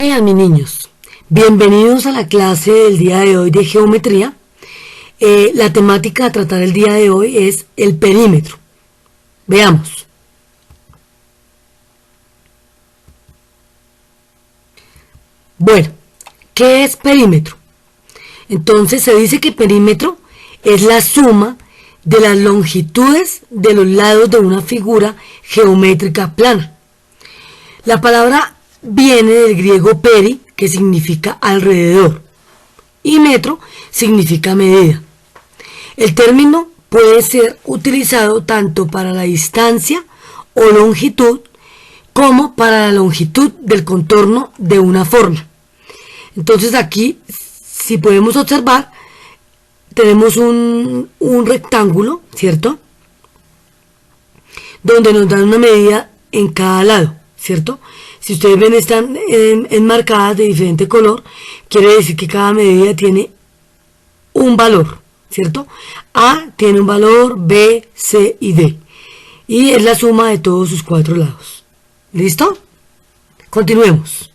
días, mis niños. Bienvenidos a la clase del día de hoy de geometría. La temática a tratar el día de hoy es el perímetro. Veamos. Bueno, ¿qué es perímetro? Entonces se dice que perímetro es la suma de las longitudes de los lados de una figura geométrica plana. La palabra viene del griego peri, que significa alrededor, y metro significa medida. El término puede ser utilizado tanto para la distancia o longitud como para la longitud del contorno de una forma. Entonces aquí, si podemos observar, tenemos un rectángulo, ¿cierto? Donde nos dan una medida en cada lado, ¿cierto? Si ustedes ven, están enmarcadas de diferente color, quiere decir que cada medida tiene un valor, ¿cierto? A tiene un valor, B, C y D. Y es la suma de todos sus cuatro lados. ¿Listo? Continuemos.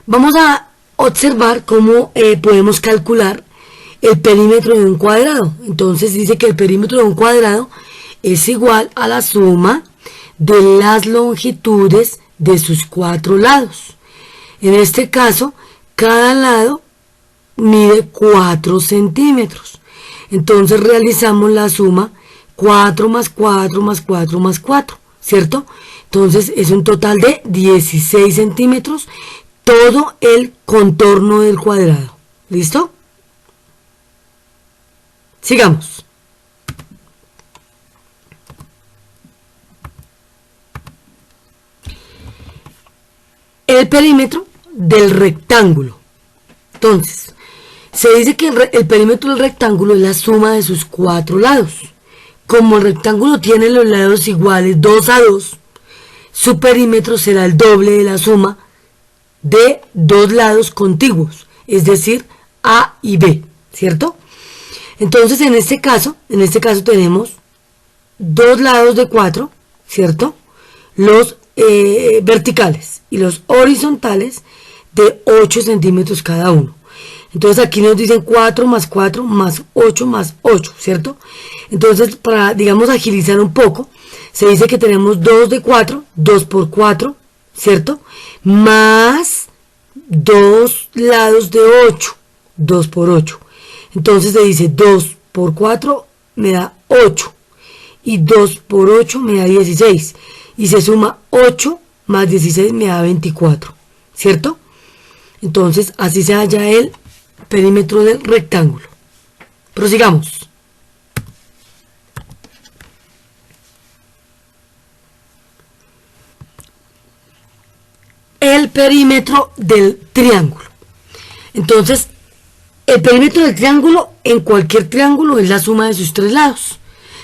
Vamos a observar cómo podemos calcular el perímetro de un cuadrado. Entonces dice que el perímetro de un cuadrado es igual a la suma de las longitudes de sus cuatro lados. En este caso, cada lado mide 4 centímetros. Entonces realizamos la suma 4 más 4 más 4 más 4, ¿cierto? Entonces es un total de 16 centímetros todo el contorno del cuadrado. ¿Listo? Sigamos. El perímetro del rectángulo. Entonces, se dice que el perímetro del rectángulo es la suma de sus cuatro lados. Como el rectángulo tiene los lados iguales 2 a 2, su perímetro será el doble de la suma de dos lados contiguos, es decir, A y B, ¿cierto? Entonces, en este caso tenemos dos lados de 4, ¿cierto? Los verticales y los horizontales de 8 centímetros cada uno. Entonces aquí nos dicen 4 más 4 más 8, ¿cierto? Entonces, para, digamos, agilizar un poco, se dice que tenemos 2 de 4, 2 por 4, ¿cierto? Más 2 lados de 8, 2 por 8. Entonces se dice 2 por 4 me da 8 y 2 por 8 me da 16. Y se suma 8 más 16 me da 24, ¿cierto? Entonces así se halla el perímetro del rectángulo. Prosigamos. El perímetro del triángulo. Entonces, el perímetro del triángulo, en cualquier triángulo, es la suma de sus tres lados.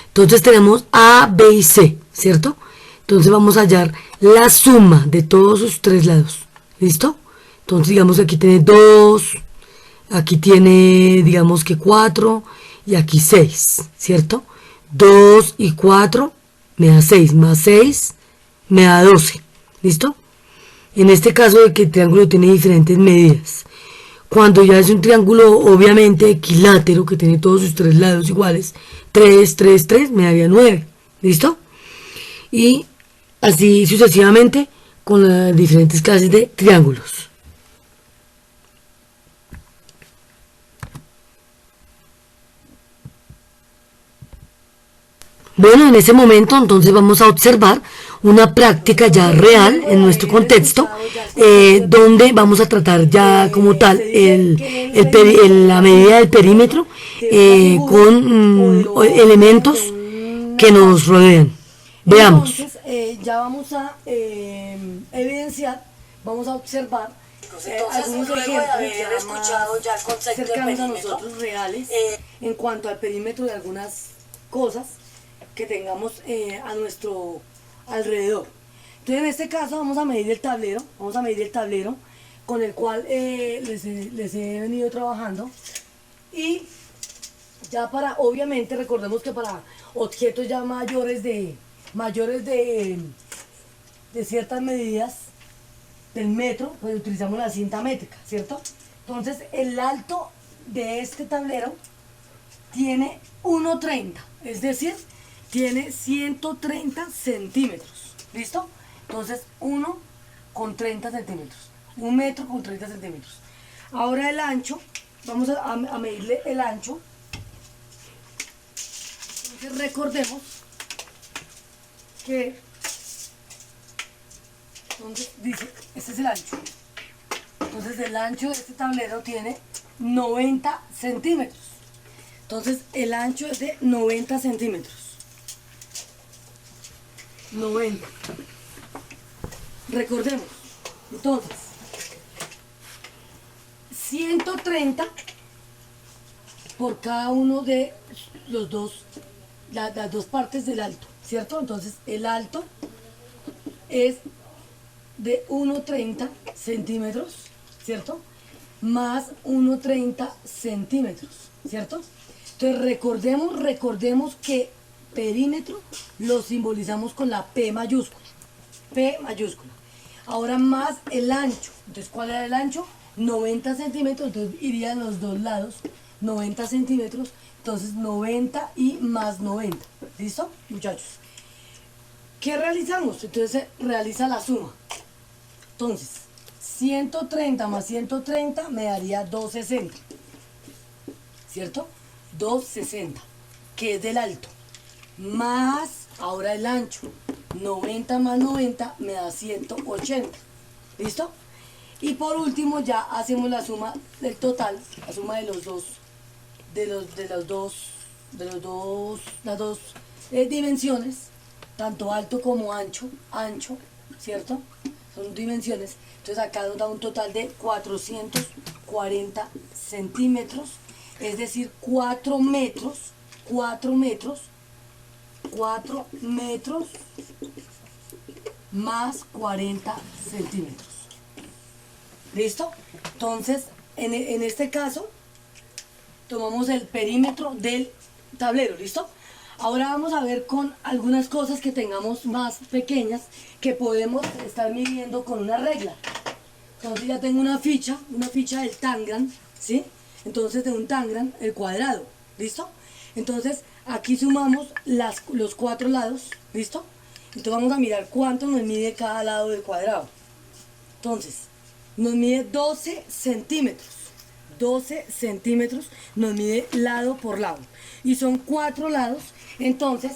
Entonces tenemos A, B y C, ¿cierto? Entonces vamos a hallar la suma de todos sus tres lados. ¿Listo? Entonces digamos que aquí tiene 2, aquí tiene, digamos que 4 y aquí 6, ¿cierto? 2 y 4 me da 6, más 6 me da 12. ¿Listo? En este caso de que el triángulo tiene diferentes medidas. Cuando ya es un triángulo obviamente equilátero que tiene todos sus tres lados iguales, 3, 3, 3 me daría 9. ¿Listo? Y así sucesivamente con las diferentes clases de triángulos. Bueno, en ese momento entonces vamos a observar una práctica ya real en nuestro contexto, donde vamos a tratar ya como tal la medida del perímetro con elementos que nos rodean. Veamos. Entonces, ya vamos a evidenciar, vamos a observar algunos ejemplos ya el concepto cercanos de a nosotros reales en cuanto al perímetro de algunas cosas que tengamos a nuestro alrededor. Entonces, en este caso vamos a medir el tablero, con el cual les he venido trabajando. Y ya para, obviamente, recordemos que para objetos ya mayores de ciertas medidas, del metro, pues utilizamos la cinta métrica, ¿cierto? Entonces el alto de este tablero tiene 1,30, es decir, tiene 130 centímetros, ¿listo? Entonces 1 con 30 centímetros, 1 metro con 30 centímetros. Ahora el ancho, vamos a medirle el ancho. Entonces recordemos que, entonces dice, este es el ancho. Entonces el ancho de este tablero tiene 90 centímetros. Entonces el ancho es de 90 centímetros. 90. Recordemos. Entonces, 130 por cada uno de los dos, las dos partes del alto, ¿cierto? Entonces el alto es de 1,30 centímetros, ¿cierto? Más 1,30 centímetros, ¿cierto? Entonces recordemos que perímetro lo simbolizamos con la P mayúscula. P mayúscula. Ahora más el ancho. Entonces, ¿cuál era el ancho? 90 centímetros. Entonces irían los dos lados 90 centímetros. Entonces 90 y más 90. ¿Listo, muchachos? ¿Qué realizamos? Entonces se realiza la suma. Entonces, 130 más 130 me daría 260. ¿Cierto? 260, que es del alto. Más, ahora el ancho. 90 más 90 me da 180. ¿Listo? Y por último ya hacemos la suma del total, la suma de los dos, las dos dimensiones, tanto alto como ancho, ¿cierto? Son dimensiones. Entonces acá nos da un total de 440 centímetros, es decir, 4 metros más 40 centímetros. ¿Listo? Entonces, en este caso, tomamos el perímetro del tablero, ¿listo? Ahora vamos a ver con algunas cosas que tengamos más pequeñas que podemos estar midiendo con una regla. Entonces ya tengo una ficha del Tangram, ¿sí? Entonces de un Tangram, el cuadrado, ¿listo? Entonces aquí sumamos los 4 lados, ¿listo? Entonces vamos a mirar cuánto nos mide cada lado del cuadrado. Entonces, nos mide 12 centímetros. 12 centímetros nos mide lado por lado. Y son 4 lados. Entonces,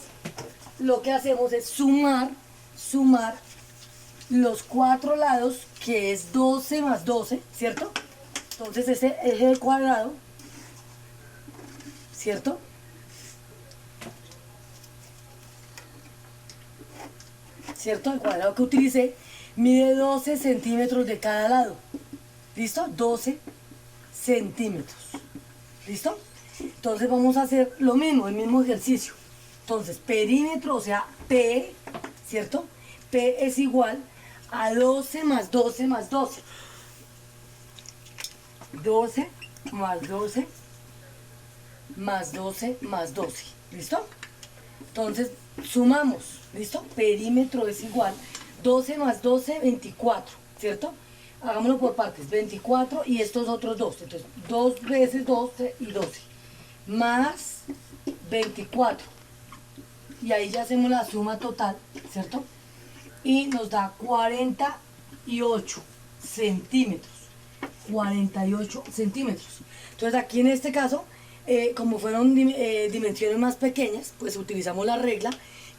lo que hacemos es sumar los 4 lados, que es 12 más 12, ¿cierto? Entonces, ese eje del cuadrado, ¿cierto? ¿Cierto? El cuadrado que utilicé mide 12 centímetros de cada lado. ¿Listo? 12 centímetros. ¿Listo? Entonces vamos a hacer lo mismo, el mismo ejercicio. Entonces, perímetro, o sea, P, ¿cierto? P es igual a 12 más 12 más 12. 12 más 12 más 12 más 12. ¿Listo? Entonces, sumamos. ¿Listo? Perímetro es igual 12 más 12, 24, ¿cierto? Hagámoslo por partes, 24 y estos otros dos. Entonces, 2 veces 12 y 12. Más 24. Y ahí ya hacemos la suma total, ¿cierto? Y nos da 48 centímetros. 48 centímetros. Entonces, aquí en este caso, como fueron dimensiones más pequeñas, pues utilizamos la regla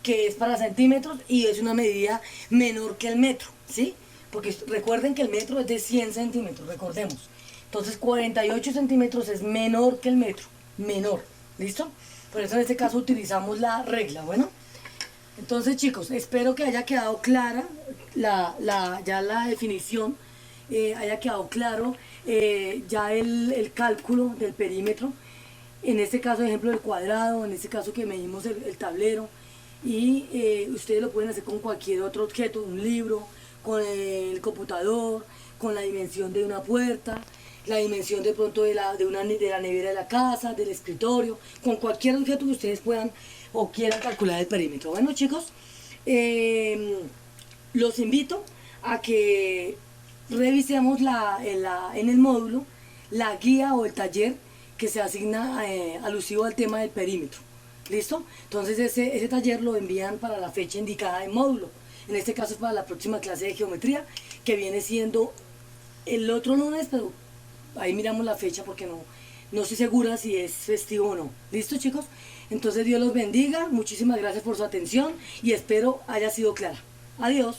que es para centímetros y es una medida menor que el metro, ¿sí? Porque recuerden que el metro es de 100 centímetros, recordemos. Entonces 48 centímetros es menor que el metro, menor, ¿listo? Por eso en este caso utilizamos la regla, ¿bueno? Entonces chicos, espero que haya quedado clara ya la definición, haya quedado claro ya el cálculo del perímetro. En este caso, ejemplo, del cuadrado, en este caso que medimos el tablero. Y ustedes lo pueden hacer con cualquier otro objeto, un libro, con el computador, con la dimensión de una puerta, la dimensión de pronto de la nevera de la casa, del escritorio, con cualquier objeto que ustedes puedan o quieran calcular el perímetro. Bueno chicos, los invito a que revisemos en el módulo la guía o el taller que se asigna alusivo al tema del perímetro. ¿Listo? Entonces ese taller lo envían para la fecha indicada en módulo. En este caso es para la próxima clase de geometría, que viene siendo el otro lunes, pero ahí miramos la fecha porque no estoy segura si es festivo o no. ¿Listo, chicos? Entonces Dios los bendiga, muchísimas gracias por su atención y espero haya sido clara. Adiós.